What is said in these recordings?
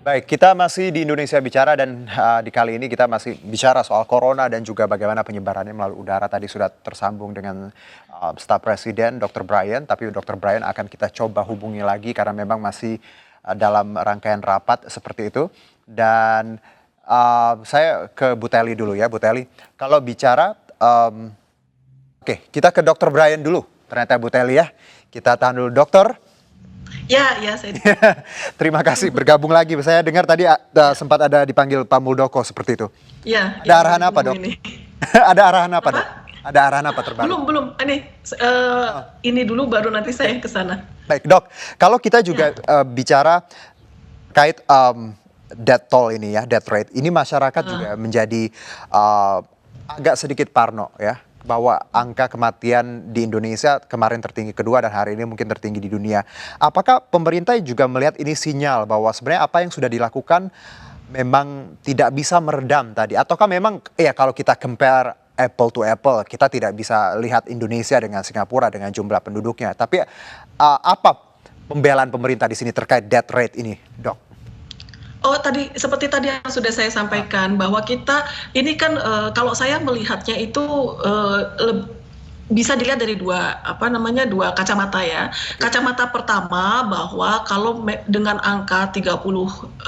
Baik, kita masih di Indonesia Bicara dan di kali ini kita masih bicara soal corona dan juga bagaimana penyebarannya melalui udara. Tadi sudah tersambung dengan staf Presiden Dr. Brian, tapi Dr. Brian akan kita coba hubungi lagi karena memang masih dalam rangkaian rapat seperti itu. Dan saya ke Bu Teli dulu ya, Bu Teli. Kalau bicara, oke, kita ke Dr. Brian dulu. Ternyata Bu Teli ya. Kita tahan dulu, Dokter. Ya, saya. Terima kasih bergabung lagi. Saya dengar tadi sempat ada dipanggil Pak Muldoko seperti itu. Ya. Ada arahan apa, Dok? Ada arahan apa, Dok? Ada arahan apa terbaru? Belum. Ini dulu baru nanti saya ke sana. Baik, Dok. Kalau kita juga bicara kait death toll ini ya, death rate. Ini masyarakat juga menjadi agak sedikit parno ya. Bahwa angka kematian di Indonesia kemarin tertinggi kedua dan hari ini mungkin tertinggi di dunia. Apakah pemerintah juga melihat ini sinyal bahwa sebenarnya apa yang sudah dilakukan memang tidak bisa meredam tadi? Ataukah memang ya kalau kita compare apple to apple, kita tidak bisa lihat Indonesia dengan Singapura dengan jumlah penduduknya. Tapi apa pembelaan pemerintah di sini terkait death rate ini, Dok? Oh, seperti tadi yang sudah saya sampaikan bahwa kita ini kan kalau saya melihatnya itu bisa dilihat dari dua kacamata ya. Kacamata pertama bahwa kalau dengan angka 8,3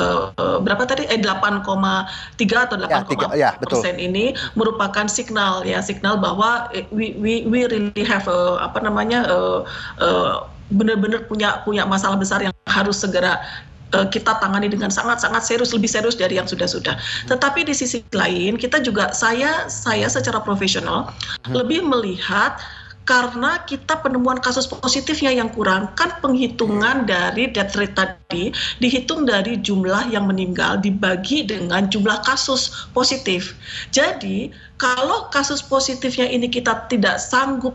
atau 8,4% ini merupakan signal bahwa we really have benar-benar punya masalah besar yang harus segera kita tangani dengan sangat-sangat serius, lebih serius dari yang sudah-sudah. Tetapi di sisi lain kita juga saya secara profesional lebih melihat karena kita penemuan kasus positifnya yang kurang, kan penghitungan dari death rate tadi dihitung dari jumlah yang meninggal dibagi dengan jumlah kasus positif. Jadi kalau kasus positifnya ini kita tidak sanggup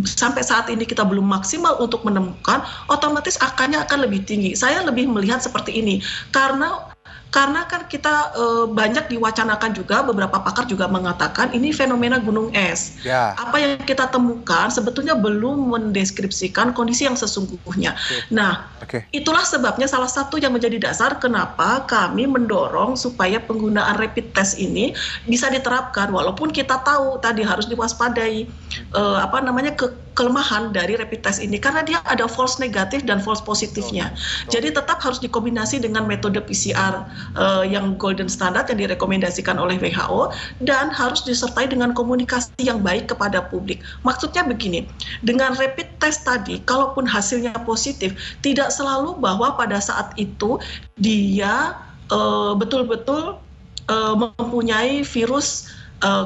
sampai saat ini kita belum maksimal untuk menemukan, otomatis angkanya akan lebih tinggi. Saya lebih melihat seperti ini karena kan kita banyak diwacanakan juga, beberapa pakar juga mengatakan ini fenomena gunung es. Apa yang kita temukan sebetulnya belum mendeskripsikan kondisi yang sesungguhnya. Nah, itulah sebabnya salah satu yang menjadi dasar kenapa kami mendorong supaya penggunaan rapid test ini bisa diterapkan, walaupun kita tahu tadi harus diwaspadai kelemahan dari rapid test ini karena dia ada false negatif dan false positifnya. Jadi tetap harus dikombinasi dengan metode PCR yang golden standard yang direkomendasikan oleh WHO dan harus disertai dengan komunikasi yang baik kepada publik. Maksudnya begini, dengan rapid test tadi kalaupun hasilnya positif, tidak selalu bahwa pada saat itu dia betul-betul mempunyai virus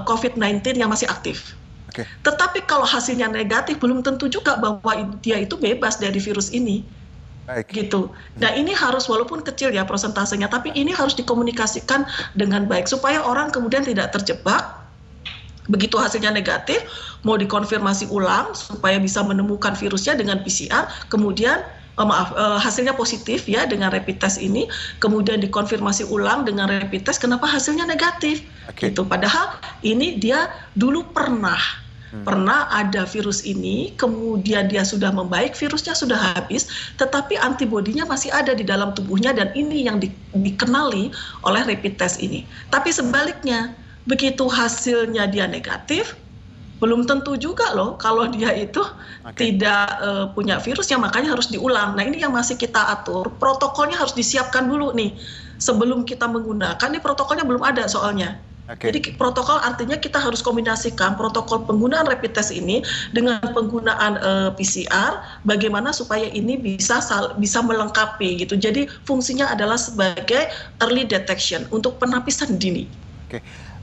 COVID-19 yang masih aktif. Tetapi kalau hasilnya negatif belum tentu juga bahwa dia itu bebas dari virus ini. Gitu. Nah ini harus walaupun kecil ya persentasenya, tapi ini harus dikomunikasikan dengan baik supaya orang kemudian tidak terjebak. Begitu hasilnya negatif, mau dikonfirmasi ulang supaya bisa menemukan virusnya dengan PCR, kemudian hasilnya positif ya dengan rapid test ini, kemudian dikonfirmasi ulang dengan rapid test, kenapa hasilnya negatif? Gitu. Padahal ini dia dulu pernah ada virus ini, kemudian dia sudah membaik, virusnya sudah habis, tetapi antibodinya masih ada di dalam tubuhnya dan ini yang dikenali oleh rapid test ini. Tapi sebaliknya, begitu hasilnya dia negatif, belum tentu juga loh kalau dia itu tidak punya virusnya, makanya harus diulang. Nah ini yang masih kita atur, protokolnya harus disiapkan dulu nih. Sebelum kita menggunakan, ini protokolnya belum ada soalnya. Jadi protokol artinya kita harus kombinasikan protokol penggunaan rapid test ini dengan penggunaan PCR, bagaimana supaya ini bisa melengkapi gitu. Jadi fungsinya adalah sebagai early detection untuk penapisan dini.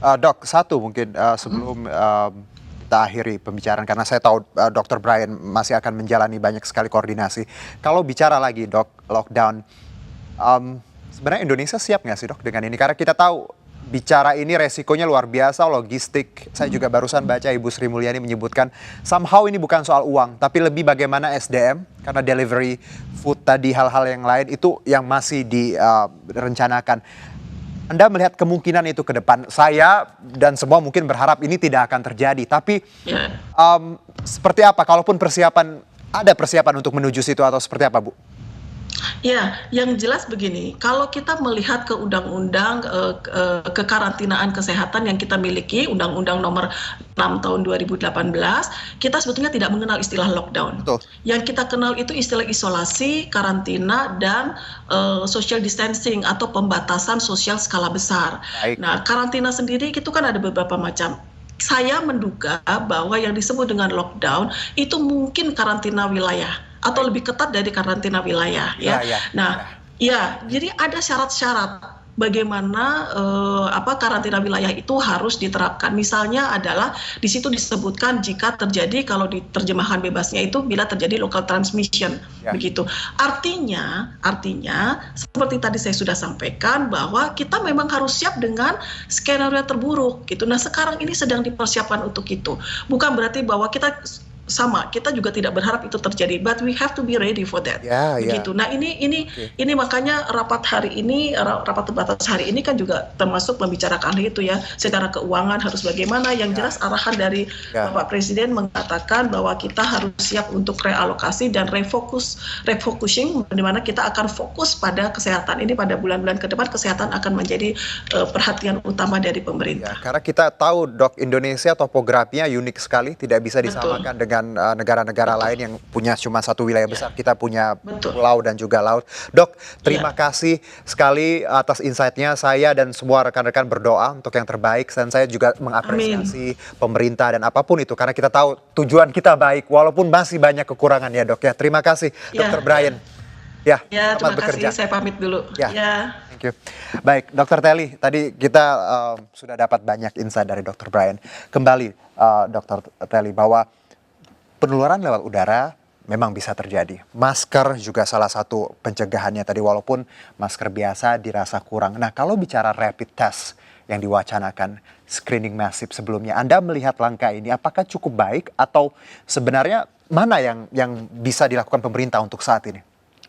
Dok, satu mungkin sebelum kita akhiri pembicaraan karena saya tahu Dr. Brian masih akan menjalani banyak sekali koordinasi. Kalau bicara lagi Dok, lockdown, sebenarnya Indonesia siap nggak sih Dok dengan ini? Karena kita tahu bicara ini resikonya luar biasa, logistik. Saya juga barusan baca Ibu Sri Mulyani menyebutkan somehow ini bukan soal uang, tapi lebih bagaimana SDM, karena delivery food tadi hal-hal yang lain itu yang masih direncanakan. Anda melihat kemungkinan itu ke depan? Saya dan semua mungkin berharap ini tidak akan terjadi, tapi seperti apa? Kalaupun ada persiapan untuk menuju situ atau seperti apa, Bu? Ya, yang jelas begini, kalau kita melihat ke undang-undang kekarantinaan kesehatan yang kita miliki, Undang-Undang Nomor 6 Tahun 2018, kita sebetulnya tidak mengenal istilah lockdown. Betul. Yang kita kenal itu istilah isolasi, karantina, dan social distancing atau pembatasan sosial skala besar. Baik. Nah, karantina sendiri itu kan ada beberapa macam. Saya menduga bahwa yang disebut dengan lockdown itu mungkin karantina wilayah atau lebih ketat dari karantina wilayah ya. Wilayah, Nah, ya, jadi ada syarat-syarat bagaimana karantina wilayah itu harus diterapkan. Misalnya adalah di situ disebutkan jika terjadi, kalau di terjemahan bebasnya itu bila terjadi local transmission, begitu. Artinya seperti tadi saya sudah sampaikan bahwa kita memang harus siap dengan skenario terburuk gitu. Nah, sekarang ini sedang dipersiapkan untuk itu. Bukan berarti bahwa kita juga tidak berharap itu terjadi, but we have to be ready for that. Begitu. Nah, ini makanya rapat terbatas hari ini kan juga termasuk membicarakan itu ya, secara keuangan harus bagaimana. Yang jelas arahan dari Bapak Presiden mengatakan bahwa kita harus siap untuk realokasi dan refocusing, di mana kita akan fokus pada kesehatan ini. Pada bulan-bulan ke depan kesehatan akan menjadi perhatian utama dari pemerintah. Karena kita tahu, Dok, Indonesia topografinya unik sekali, tidak bisa disamakan dengan negara-negara lain yang punya cuma satu wilayah besar. Kita punya pulau dan juga laut. Dok, terima kasih sekali atas insight-nya. Saya dan semua rekan-rekan berdoa untuk yang terbaik, dan saya juga mengapresiasi pemerintah dan apapun itu, karena kita tahu tujuan kita baik walaupun masih banyak kekurangan ya, Dok ya. Terima kasih, Dr. Brian. Terima kasih. Saya pamit dulu. Thank you. Baik, Dr. Telly, tadi kita sudah dapat banyak insight dari Dr. Brian. Kembali, Dr. Telly, bahwa penularan lewat udara memang bisa terjadi. Masker juga salah satu pencegahannya tadi, walaupun masker biasa dirasa kurang. Nah, kalau bicara rapid test yang diwacanakan, screening masif sebelumnya, Anda melihat langkah ini apakah cukup baik atau sebenarnya mana yang bisa dilakukan pemerintah untuk saat ini?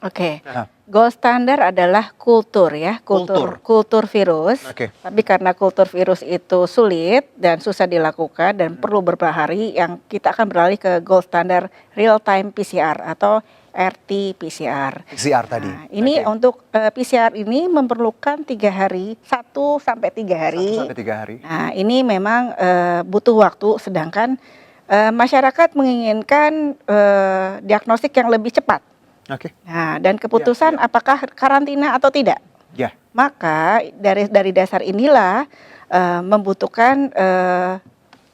Oke, gold standar adalah kultur ya, kultur virus. Tapi karena kultur virus itu sulit dan susah dilakukan dan perlu beberapa hari, yang kita akan beralih ke gold standar real time PCR atau RT-PCR. PCR tadi. Ini untuk PCR ini memerlukan 3 hari, 1 sampai 3 hari. 1 sampai 3 hari. Nah, ini memang butuh waktu, sedangkan masyarakat menginginkan diagnostik yang lebih cepat. Nah, dan keputusan apakah karantina atau tidak. Maka dari dasar inilah membutuhkan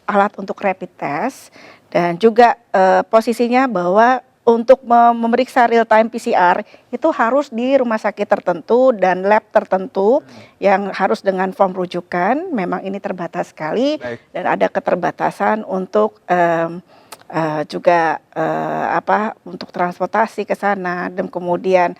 alat untuk rapid test, dan juga posisinya bahwa untuk memeriksa real time PCR itu harus di rumah sakit tertentu dan lab tertentu yang harus dengan form rujukan. Memang ini terbatas sekali. Dan ada keterbatasan untuk juga untuk transportasi ke sana, dan kemudian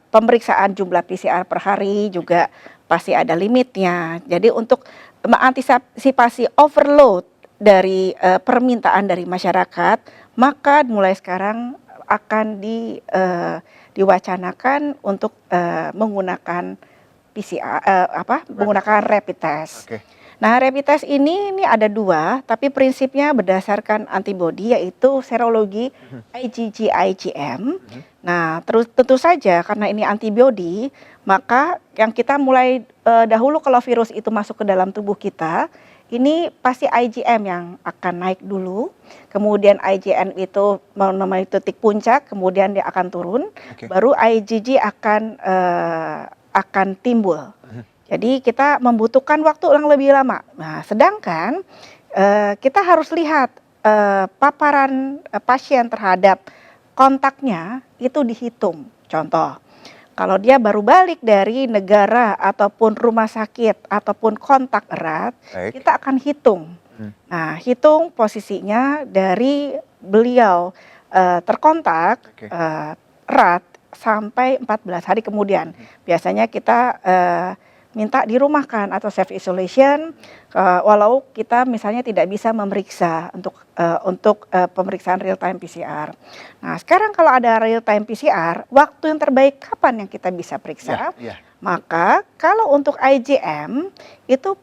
pemeriksaan jumlah PCR per hari juga pasti ada limitnya. Jadi untuk mengantisipasi overload dari permintaan dari masyarakat, maka mulai sekarang akan diwacanakan untuk menggunakan PCR, menggunakan rapid test. Nah, rapid test ini ada 2, tapi prinsipnya berdasarkan antibodi, yaitu serologi IgG IgM. Nah, tentu saja karena ini antibodi, maka yang kita mulai dahulu kalau virus itu masuk ke dalam tubuh kita, ini pasti IgM yang akan naik dulu. Kemudian IgM itu menemui titik puncak, kemudian dia akan turun, baru IgG akan timbul. Jadi kita membutuhkan waktu yang lebih lama. Nah, sedangkan kita harus lihat paparan pasien terhadap kontaknya itu dihitung. Contoh, kalau dia baru balik dari negara ataupun rumah sakit ataupun kontak erat, kita akan hitung. Nah, hitung posisinya dari beliau terkontak erat sampai 14 hari kemudian. Biasanya kita minta dirumahkan atau self isolation, walau kita misalnya tidak bisa memeriksa untuk pemeriksaan real time PCR. Nah, sekarang kalau ada real time PCR, waktu yang terbaik kapan yang kita bisa periksa? Maka kalau untuk IgM itu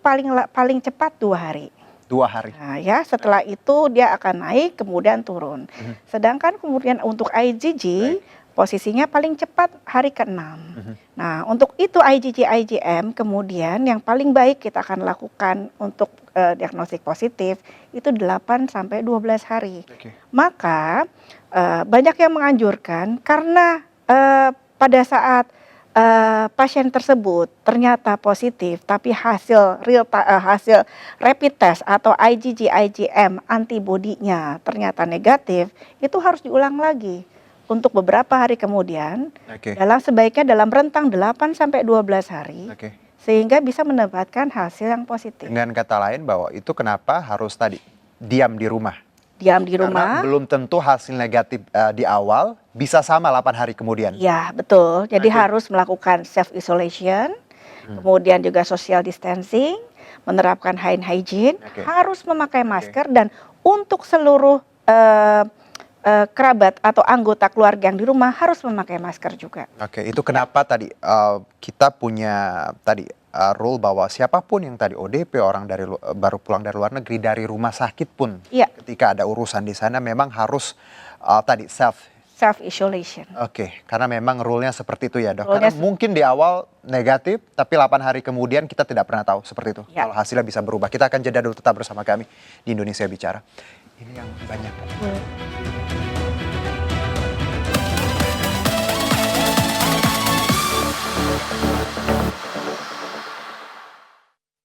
paling cepat 2 hari. 2 hari. Nah, ya, setelah itu dia akan naik kemudian turun. Sedangkan kemudian untuk IgG posisinya paling cepat hari ke-6. Nah, untuk itu IgG IgM kemudian yang paling baik kita akan lakukan untuk diagnostik positif itu 8 sampai 12 hari. Maka banyak yang menganjurkan karena pada saat pasien tersebut ternyata positif, tapi hasil rapid test atau IgG IgM antibodinya ternyata negatif, itu harus diulang lagi untuk beberapa hari kemudian. Sebaiknya dalam rentang 8 sampai 12 hari. Sehingga bisa mendapatkan hasil yang positif. Dengan kata lain bahwa itu kenapa harus tadi diam di rumah. Diam di rumah. Karena belum tentu hasil negatif di awal bisa sama 8 hari kemudian. Ya, betul. Jadi harus melakukan self isolation, kemudian juga social distancing, menerapkan hand hygiene, harus memakai masker dan untuk seluruh kerabat atau anggota keluarga yang di rumah harus memakai masker juga. Itu kenapa tadi kita punya tadi rule bahwa siapapun yang tadi ODP, orang dari baru pulang dari luar negeri, dari rumah sakit pun, ketika ada urusan di sana memang harus tadi self isolation. Karena memang rule-nya seperti itu ya, Dok. Karena mungkin di awal negatif, tapi 8 hari kemudian kita tidak pernah tahu seperti itu. Kalau hasilnya bisa berubah. Kita akan jeda dulu, tetap bersama kami di Indonesia Bicara. Ini yang banyak.